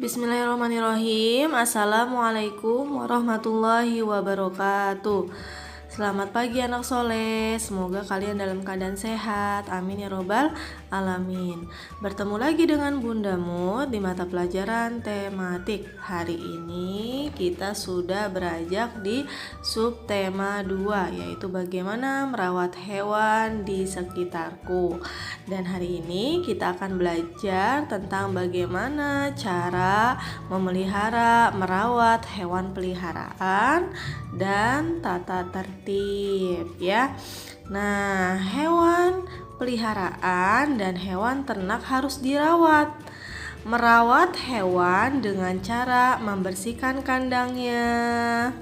Bismillahirrahmanirrahim. Assalamualaikum warahmatullahi wabarakatuh. Selamat pagi anak soleh. Semoga kalian dalam keadaan sehat. Amin ya robbal alamin. Bertemu lagi dengan Bunda Mut di mata pelajaran tematik. Hari ini kita sudah beranjak di subtema 2, yaitu bagaimana merawat hewan di sekitarku. Dan hari ini kita akan belajar tentang bagaimana cara memelihara, merawat hewan peliharaan dan tata tertib ya. Nah, hewan peliharaan dan hewan ternak harus dirawat. Merawat hewan dengan cara membersihkan kandangnya.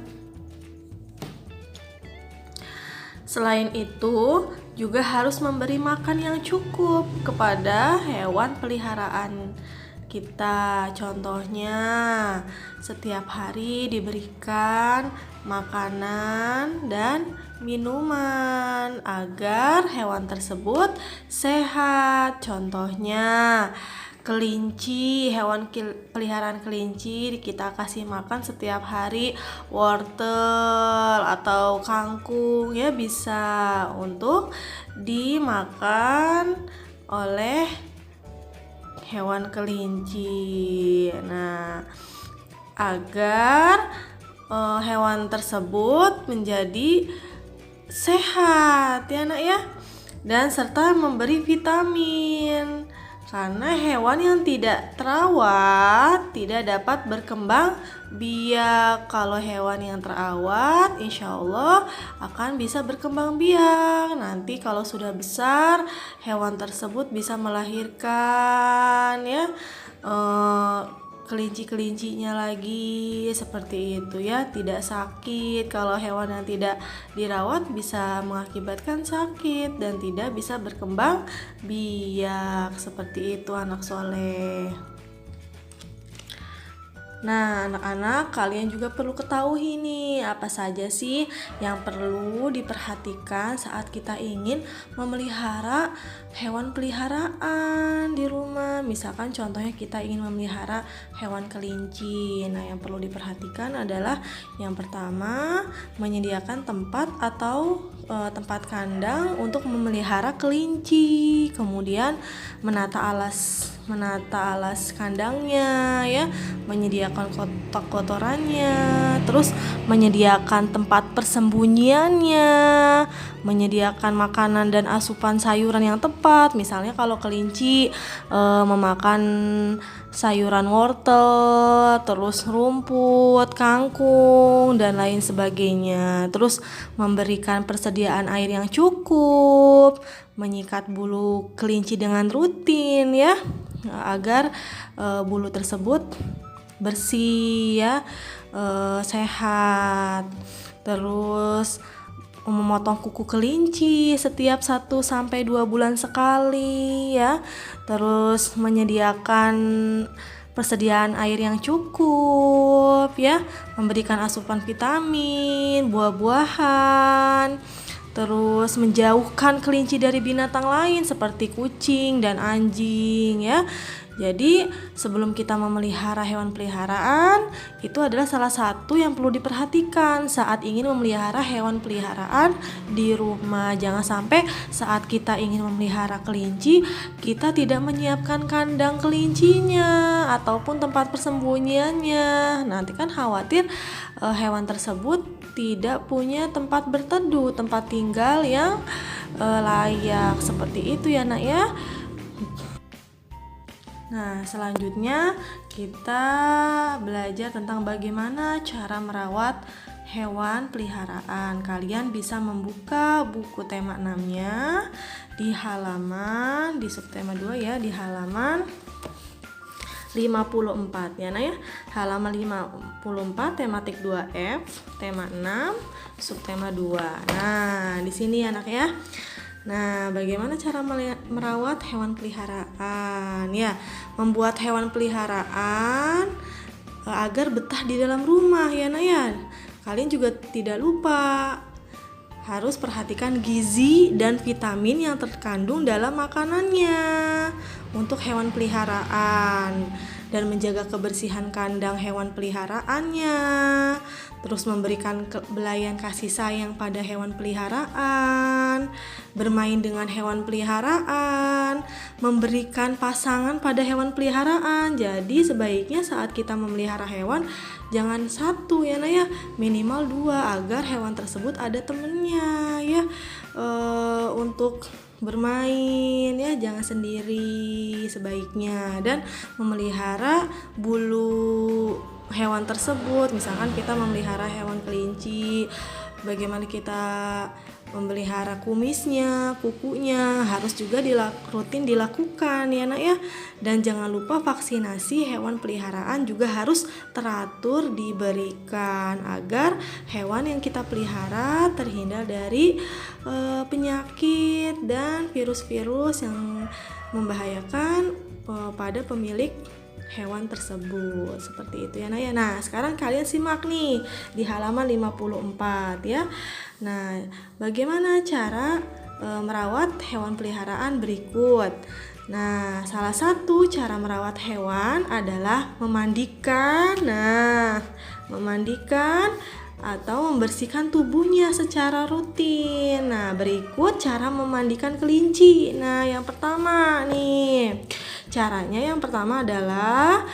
Selain itu, juga harus memberi makan yang cukup kepada hewan peliharaan kita. Contohnya, setiap hari diberikan makanan dan minuman agar hewan tersebut sehat. Contohnya, kelinci, hewan peliharaan kelinci kita kasih makan setiap hari wortel atau kangkung ya, bisa untuk dimakan oleh hewan kelinci. Nah, agar hewan tersebut menjadi sehat ya nak ya, dan serta memberi vitamin. Karena hewan yang tidak terawat tidak dapat berkembang biak. Kalau hewan yang terawat, insya Allah akan bisa berkembang biak. Nanti kalau sudah besar, hewan tersebut bisa melahirkan ya kelinci-kelincinya lagi, seperti itu ya, tidak sakit. Kalau hewan yang tidak dirawat bisa mengakibatkan sakit dan tidak bisa berkembang biak, seperti itu anak soleh. Nah, anak-anak, kalian juga perlu ketahui nih, apa saja sih yang perlu diperhatikan saat kita ingin memelihara hewan peliharaan di rumah. Misalkan contohnya kita ingin memelihara hewan kelinci. Nah, yang perlu diperhatikan adalah yang pertama, menyediakan tempat atau tempat kandang untuk memelihara kelinci. Kemudian menata alas kandangnya ya, menyediakan kotak kotorannya, terus menyediakan tempat persembunyiannya, menyediakan makanan dan asupan sayuran yang tepat. Misalnya kalau kelinci memakan sayuran wortel, terus rumput, kangkung, dan lain sebagainya. Terus memberikan persediaan air yang cukup, menyikat bulu kelinci dengan rutin ya, agar bulu tersebut bersih ya, sehat. Terus memotong kuku kelinci setiap 1-2 bulan sekali ya. Terus menyediakan persediaan air yang cukup ya, memberikan asupan vitamin, buah-buahan. Terus menjauhkan kelinci dari binatang lain seperti kucing dan anjing ya. Jadi sebelum kita memelihara hewan peliharaan, itu adalah salah satu yang perlu diperhatikan saat ingin memelihara hewan peliharaan di rumah. Jangan sampai saat kita ingin memelihara kelinci, kita tidak menyiapkan kandang kelincinya ataupun tempat persembunyiannya. Nanti kan khawatir hewan tersebut tidak punya tempat berteduh, tempat tinggal yang layak, seperti itu ya nak ya. Nah, selanjutnya kita belajar tentang bagaimana cara merawat hewan peliharaan. Kalian bisa membuka buku tema 6-nya di subtema 2 ya, di halaman 54 ya nah ya. Halaman 54 tematik 2F, tema 6, subtema 2. Nah, di sini anak ya. Nah, bagaimana cara merawat hewan peliharaan? Ya, membuat hewan peliharaan agar betah di dalam rumah ya nak ya. Kalian juga tidak lupa harus perhatikan gizi dan vitamin yang terkandung dalam makanannya untuk hewan peliharaan. dan menjaga kebersihan kandang hewan peliharaannya, terus memberikan belayan kasih sayang pada hewan peliharaan, bermain dengan hewan peliharaan, memberikan pasangan pada hewan peliharaan. Jadi sebaiknya saat kita memelihara hewan jangan satu ya Nak ya, minimal 2 agar hewan tersebut ada temennya ya, untuk bermain ya, jangan sendiri sebaiknya. Dan memelihara bulu hewan tersebut, misalkan kita memelihara hewan kelinci, bagaimana kita memelihara kumisnya, kukunya harus juga rutin dilakukan ya Nak ya. Dan jangan lupa vaksinasi hewan peliharaan juga harus teratur diberikan agar hewan yang kita pelihara terhindar dari penyakit dan virus-virus yang membahayakan pada pemilik hewan tersebut. Seperti itu ya Nak ya. Nah, sekarang kalian simak nih di halaman 54 ya. Nah, bagaimana cara merawat hewan peliharaan berikut. Nah, salah satu cara merawat hewan adalah memandikan. Nah, memandikan atau membersihkan tubuhnya secara rutin. Nah, berikut cara memandikan kelinci. Nah, yang pertama nih, caranya yang pertama adalah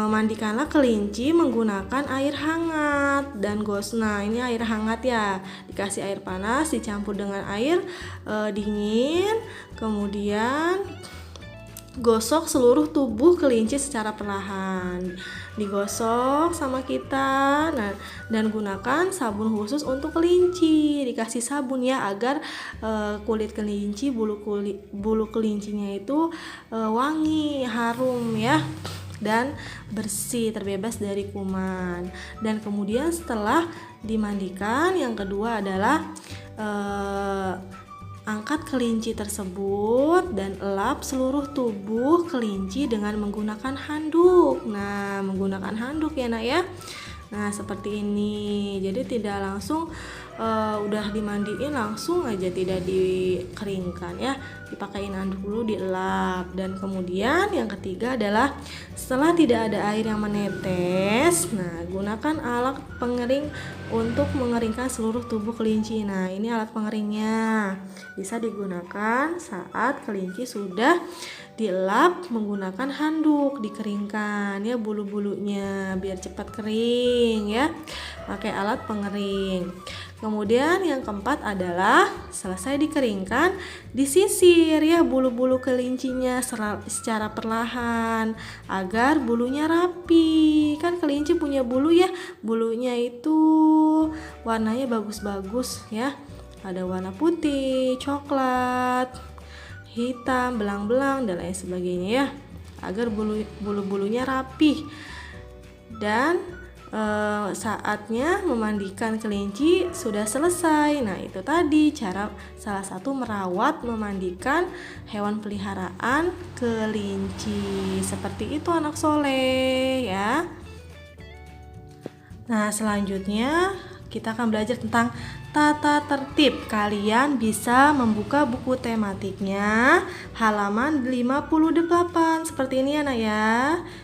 mandikanlah kelinci menggunakan air hangat dan gosna. Ini air hangat ya, dikasih air panas dicampur dengan air dingin, kemudian gosok seluruh tubuh kelinci secara perlahan. Digosok sama kita. Nah, dan gunakan sabun khusus untuk kelinci. Dikasih sabun ya agar kulit kelinci, bulu kelincinya itu wangi, harum ya, dan bersih, terbebas dari kuman. Dan kemudian setelah dimandikan, yang kedua adalah angkat kelinci tersebut dan elap seluruh tubuh kelinci dengan menggunakan handuk. Nah, menggunakan handuk ya Nak ya. Nah, seperti ini. Jadi tidak langsung udah dimandiin langsung aja, tidak dikeringkan ya. Dipakein handuk dulu, dielap. Dan kemudian yang ketiga adalah setelah tidak ada air yang menetes, nah gunakan alat pengering untuk mengeringkan seluruh tubuh kelinci. Nah, ini alat pengeringnya. Bisa digunakan saat kelinci sudah dielap menggunakan handuk, dikeringkan ya bulu-bulunya biar cepat kering ya. Pakai alat pengering. Kemudian yang keempat adalah selesai dikeringkan, disisir ya bulu-bulu kelincinya secara perlahan agar bulunya rapi. Kan kelinci punya bulu ya, bulunya itu warnanya bagus-bagus ya. Ada warna putih, coklat, hitam, belang-belang dan lain sebagainya ya, agar bulu-bulunya rapi. Dan saatnya memandikan kelinci sudah selesai. Nah, itu tadi cara salah satu merawat, memandikan hewan peliharaan kelinci. Seperti itu anak soleh ya. Nah, selanjutnya kita akan belajar tentang tata tertib. Kalian bisa membuka buku tematiknya halaman 58. Seperti ini ya Nak ya.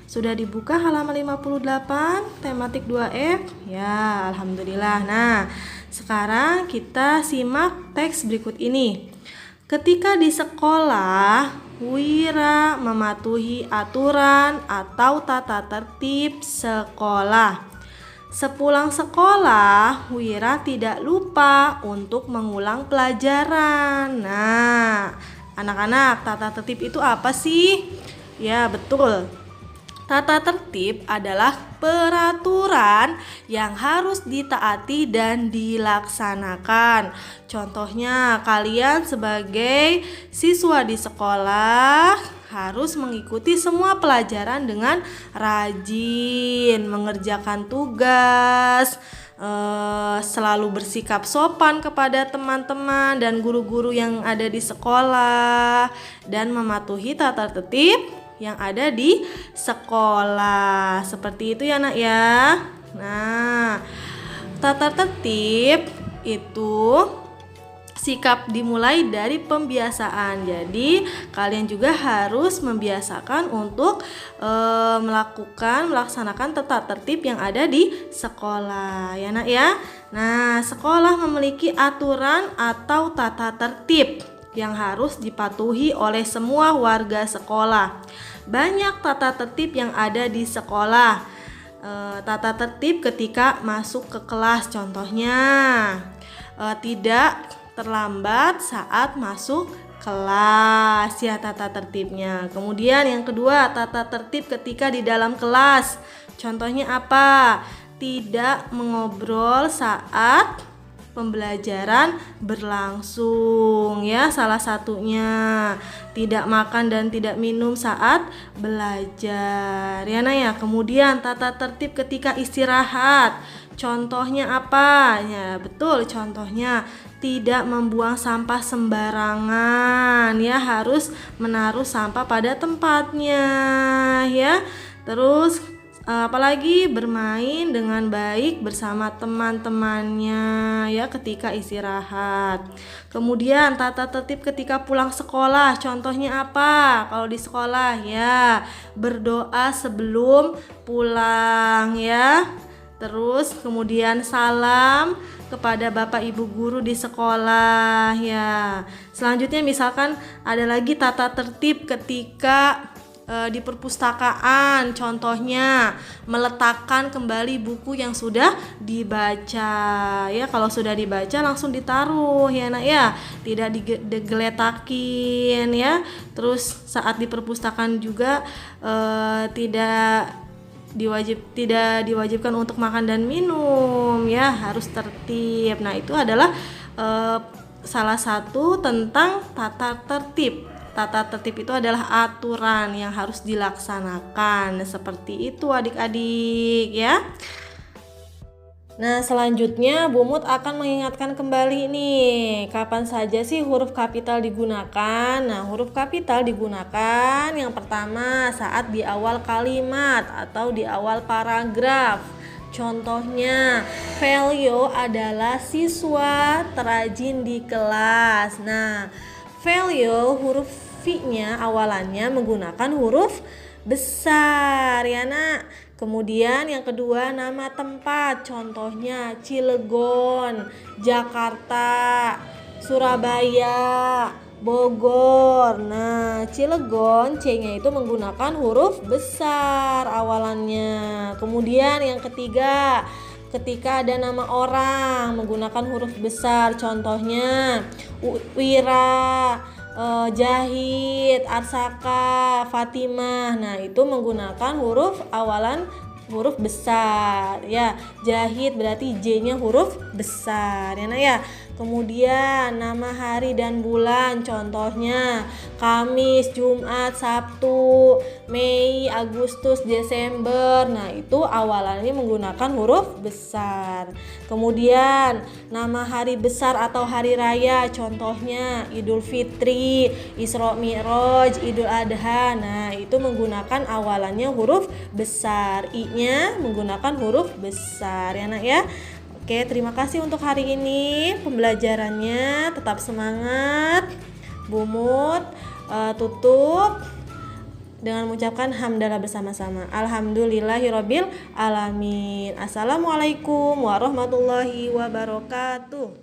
Sudah dibuka halaman 58 tematik 2F? Ya, alhamdulillah. Nah, sekarang kita simak teks berikut ini. Ketika di sekolah, Wira mematuhi aturan atau tata tertib sekolah. Sepulang sekolah, Wira tidak lupa untuk mengulang pelajaran. Nah, anak-anak, tata tertib itu apa sih? Ya, betul. Tata tertib adalah peraturan yang harus ditaati dan dilaksanakan. Contohnya, kalian sebagai siswa di sekolah harus mengikuti semua pelajaran dengan rajin, mengerjakan tugas, selalu bersikap sopan kepada teman-teman dan guru-guru yang ada di sekolah, dan mematuhi tata tertib yang ada di sekolah. Seperti itu ya Nak ya. Nah, tata tertib itu sikap dimulai dari pembiasaan. Jadi kalian juga harus membiasakan untuk melaksanakan tata tertib yang ada di sekolah ya nak ya. Nah, sekolah memiliki aturan atau tata tertib yang harus dipatuhi oleh semua warga sekolah. Banyak tata tertib yang ada di sekolah. Tata tertib ketika masuk ke kelas, contohnya tidak terlambat saat masuk kelas ya, tata tertibnya. Kemudian yang kedua, tata tertib ketika di dalam kelas. Contohnya apa? Tidak mengobrol saat pembelajaran berlangsung ya, salah satunya. Tidak makan dan tidak minum saat belajar ya nah ya. Kemudian tata tertib ketika istirahat. Contohnya apa? Ya, betul, contohnya tidak membuang sampah sembarangan ya, harus menaruh sampah pada tempatnya ya. Terus apalagi bermain dengan baik bersama teman-temannya ya ketika istirahat. Kemudian tata tertib ketika pulang sekolah. Contohnya apa? Kalau di sekolah ya, berdoa sebelum pulang ya. Terus kemudian salam kepada Bapak Ibu guru di sekolah ya. Selanjutnya misalkan ada lagi tata tertib ketika di perpustakaan. Contohnya meletakkan kembali buku yang sudah dibaca ya. Kalau sudah dibaca langsung ditaruh ya nak ya, tidak digeletakin ya. Terus saat di perpustakaan juga tidak diwajibkan untuk makan dan minum ya, harus tertib. Nah, itu adalah salah satu tentang tata tertib. Tata tertib itu adalah aturan yang harus dilaksanakan. Seperti itu adik-adik ya. Nah, selanjutnya Bu Mut akan mengingatkan kembali nih, kapan saja sih huruf kapital digunakan? Nah, huruf kapital digunakan yang pertama saat di awal kalimat atau di awal paragraf. Contohnya, Velio adalah siswa terrajin di kelas. Nah, Velio huruf V-nya awalannya menggunakan huruf besar ya nak. Kemudian yang kedua, nama tempat. Contohnya Cilegon, Jakarta, Surabaya, Bogor. Nah, Cilegon C-nya itu menggunakan huruf besar awalannya. Kemudian yang ketiga, ketika ada nama orang menggunakan huruf besar. Contohnya Wira, Jahid, Arsaka, Fatimah. Nah, itu menggunakan huruf awalan huruf besar ya. Jahid berarti J-nya huruf besar ya nak ya. Kemudian nama hari dan bulan, contohnya Kamis, Jumat, Sabtu, Mei, Agustus, Desember. Nah, itu awalannya menggunakan huruf besar. Kemudian nama hari besar atau hari raya, contohnya Idul Fitri, Isra Mi'raj, Idul Adha. Nah, itu menggunakan awalannya huruf besar. I-nya menggunakan huruf besar ya nak ya. Oke, terima kasih untuk hari ini pembelajarannya. Tetap semangat. Bu Mut tutup dengan mengucapkan hamdalah bersama-sama. Alhamdulillahirabbil alamin. Assalamualaikum warahmatullahi wabarakatuh.